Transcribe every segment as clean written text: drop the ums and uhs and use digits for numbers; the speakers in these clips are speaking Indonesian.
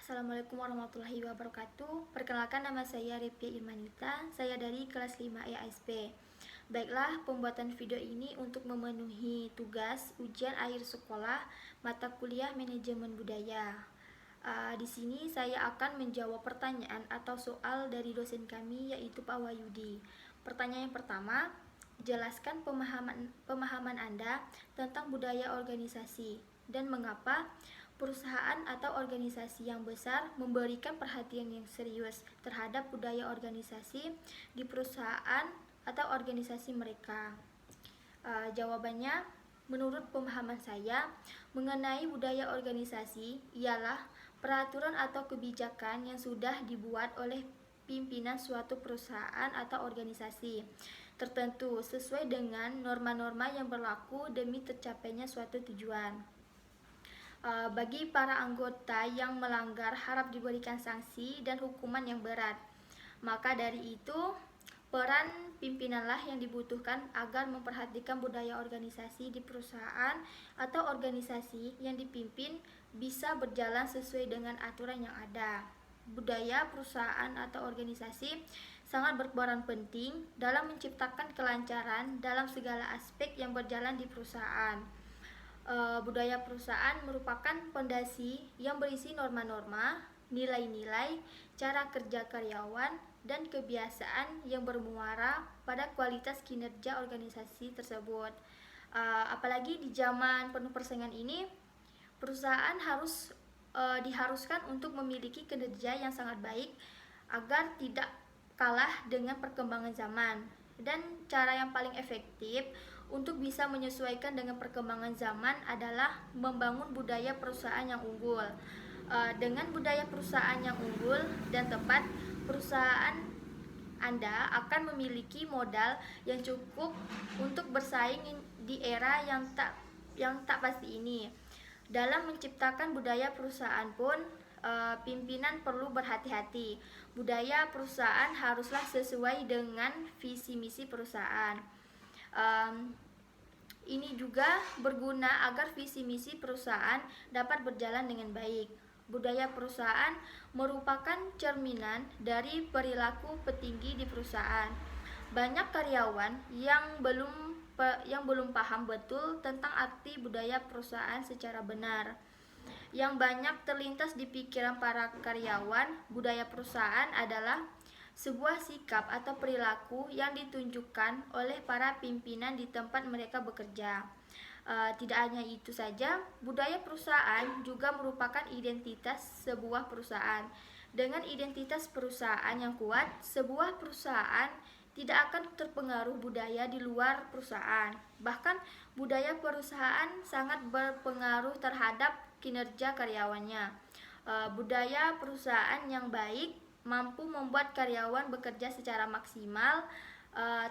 Assalamualaikum warahmatullahi wabarakatuh. Perkenalkan, nama saya Repia Irmanita. Saya dari kelas 5E ASP. Baiklah, pembuatan video ini untuk memenuhi tugas ujian akhir sekolah mata kuliah manajemen budaya. Di sini saya akan menjawab pertanyaan atau soal dari dosen kami, yaitu Pak Wahyudi. Pertanyaan yang pertama, jelaskan pemahaman Anda tentang budaya organisasi dan mengapa perusahaan atau organisasi yang besar memberikan perhatian yang serius terhadap budaya organisasi di perusahaan atau organisasi mereka. Jawabannya, menurut pemahaman saya, mengenai budaya organisasi ialah peraturan atau kebijakan yang sudah dibuat oleh pimpinan suatu perusahaan atau organisasi tertentu sesuai dengan norma-norma yang berlaku demi tercapainya suatu tujuan. Bagi para anggota yang melanggar harap diberikan sanksi dan hukuman yang berat. Maka dari itu, peran pimpinanlah yang dibutuhkan agar memperhatikan budaya organisasi di perusahaan atau organisasi yang dipimpin bisa berjalan sesuai dengan aturan yang ada. Budaya perusahaan atau organisasi sangat berperan penting dalam menciptakan kelancaran dalam segala aspek yang berjalan di perusahaan. Budaya perusahaan merupakan fondasi yang berisi norma-norma, nilai-nilai, cara kerja karyawan, dan kebiasaan yang bermuara pada kualitas kinerja organisasi tersebut. Apalagi di zaman penuh persaingan ini, perusahaan diharuskan untuk memiliki kinerja yang sangat baik agar tidak kalah dengan perkembangan zaman. Dan cara yang paling efektif untuk bisa menyesuaikan dengan perkembangan zaman adalah membangun budaya perusahaan yang unggul. Dengan budaya perusahaan yang unggul dan tepat, perusahaan Anda akan memiliki modal yang cukup untuk bersaing di era yang tak pasti ini. Dalam menciptakan budaya perusahaan pun, pimpinan perlu berhati-hati. Budaya perusahaan haruslah sesuai dengan visi misi perusahaan. Ini juga berguna agar visi misi perusahaan dapat berjalan dengan baik. Budaya perusahaan merupakan cerminan dari perilaku petinggi di perusahaan. Banyak karyawan yang belum paham betul tentang arti budaya perusahaan secara benar. Yang banyak terlintas di pikiran para karyawan, budaya perusahaan adalah sebuah sikap atau perilaku yang ditunjukkan oleh para pimpinan di tempat mereka bekerja. Tidak hanya itu saja, budaya perusahaan juga merupakan identitas sebuah perusahaan. Dengan identitas perusahaan yang kuat, sebuah perusahaan tidak akan terpengaruh budaya di luar perusahaan. Bahkan, budaya perusahaan sangat berpengaruh terhadap kinerja karyawannya. Budaya perusahaan yang baik mampu membuat karyawan bekerja secara maksimal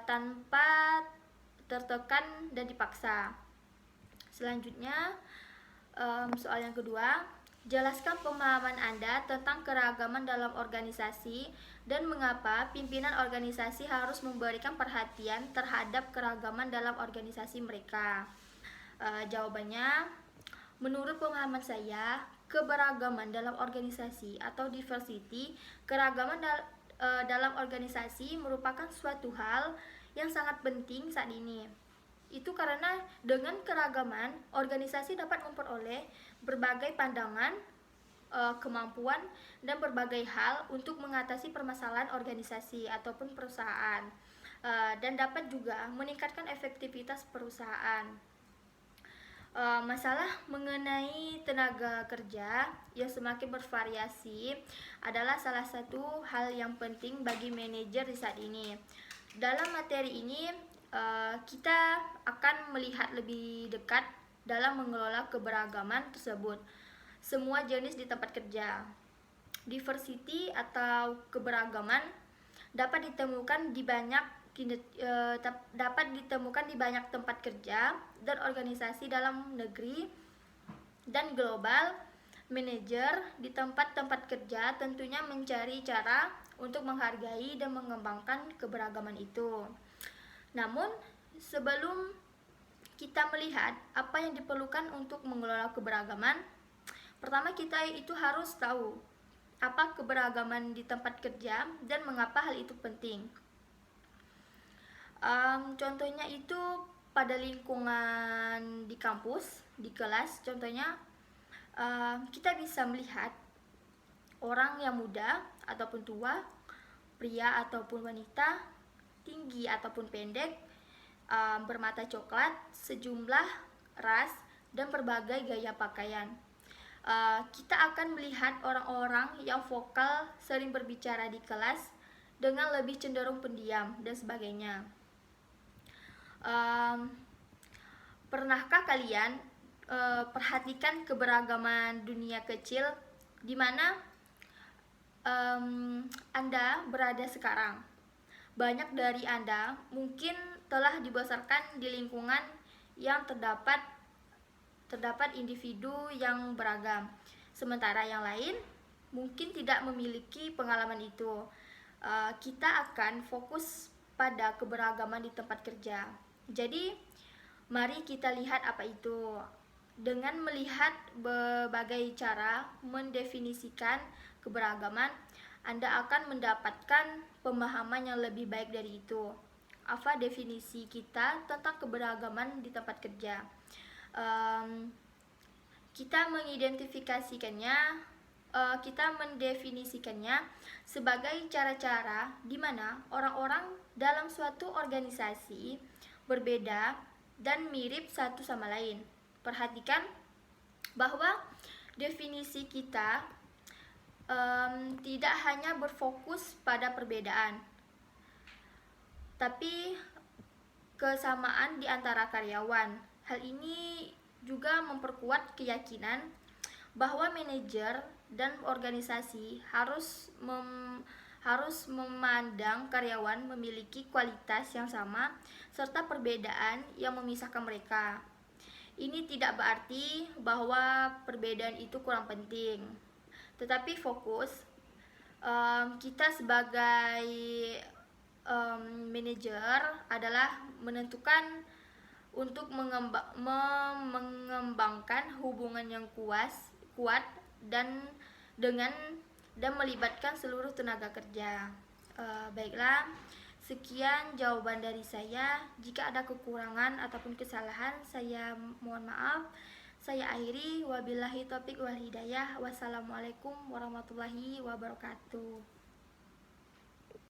tanpa tertekan dan dipaksa. Selanjutnya, soal yang kedua, jelaskan pemahaman Anda tentang keragaman dalam organisasi dan mengapa pimpinan organisasi harus memberikan perhatian terhadap keragaman dalam organisasi mereka. Jawabannya, menurut pemahaman saya, keberagaman dalam organisasi atau diversity, keragaman dalam organisasi merupakan suatu hal yang sangat penting saat ini. Itu karena dengan keragaman, organisasi dapat memperoleh berbagai pandangan, kemampuan, dan berbagai hal untuk mengatasi permasalahan organisasi ataupun perusahaan, dan dapat juga meningkatkan efektivitas perusahaan. Masalah mengenai tenaga kerja yang semakin bervariasi adalah salah satu hal yang penting bagi manajer di saat ini. Dalam materi ini, kita akan melihat lebih dekat dalam mengelola keberagaman tersebut. Semua jenis di tempat kerja. Diversity atau keberagaman dapat ditemukan di banyak tempat kerja dan organisasi dalam negeri dan global. Manajer di tempat-tempat kerja tentunya mencari cara untuk menghargai dan mengembangkan keberagaman itu. Namun, sebelum kita melihat apa yang diperlukan untuk mengelola keberagaman, pertama kita itu harus tahu apa keberagaman di tempat kerja dan mengapa hal itu penting. Contohnya itu pada lingkungan di kampus, di kelas, contohnya kita bisa melihat orang yang muda ataupun tua, pria ataupun wanita, tinggi ataupun pendek, bermata coklat, sejumlah ras, dan berbagai gaya pakaian. Kita akan melihat orang-orang yang vokal, sering berbicara di kelas, dengan lebih cenderung pendiam, dan sebagainya. Pernahkah kalian perhatikan keberagaman dunia kecil di mana Anda berada sekarang? Banyak dari Anda mungkin telah dibesarkan di lingkungan yang terdapat individu yang beragam, sementara yang lain mungkin tidak memiliki pengalaman itu. Kita akan fokus pada keberagaman di tempat kerja. Jadi, mari kita lihat apa itu. Dengan melihat berbagai cara mendefinisikan keberagaman, Anda akan mendapatkan pemahaman yang lebih baik dari itu. Apa definisi kita tentang keberagaman di tempat kerja? Kita mendefinisikannya sebagai cara-cara di mana orang-orang dalam suatu organisasi berbeda dan mirip satu sama lain. Perhatikan bahwa definisi kita tidak hanya berfokus pada perbedaan, tapi kesamaan di antara karyawan. Hal ini juga memperkuat keyakinan bahwa manajer dan organisasi harus memandang karyawan memiliki kualitas yang sama serta perbedaan yang memisahkan mereka. Ini tidak berarti bahwa perbedaan itu kurang penting, tetapi fokus kita sebagai manajer adalah menentukan untuk mengembangkan hubungan yang kuat dan melibatkan seluruh tenaga kerja. Baiklah, sekian jawaban dari saya. Jika ada kekurangan ataupun kesalahan, saya mohon maaf. Saya akhiri, wabillahi taufiq wal hidayah. Wassalamualaikum warahmatullahi wabarakatuh.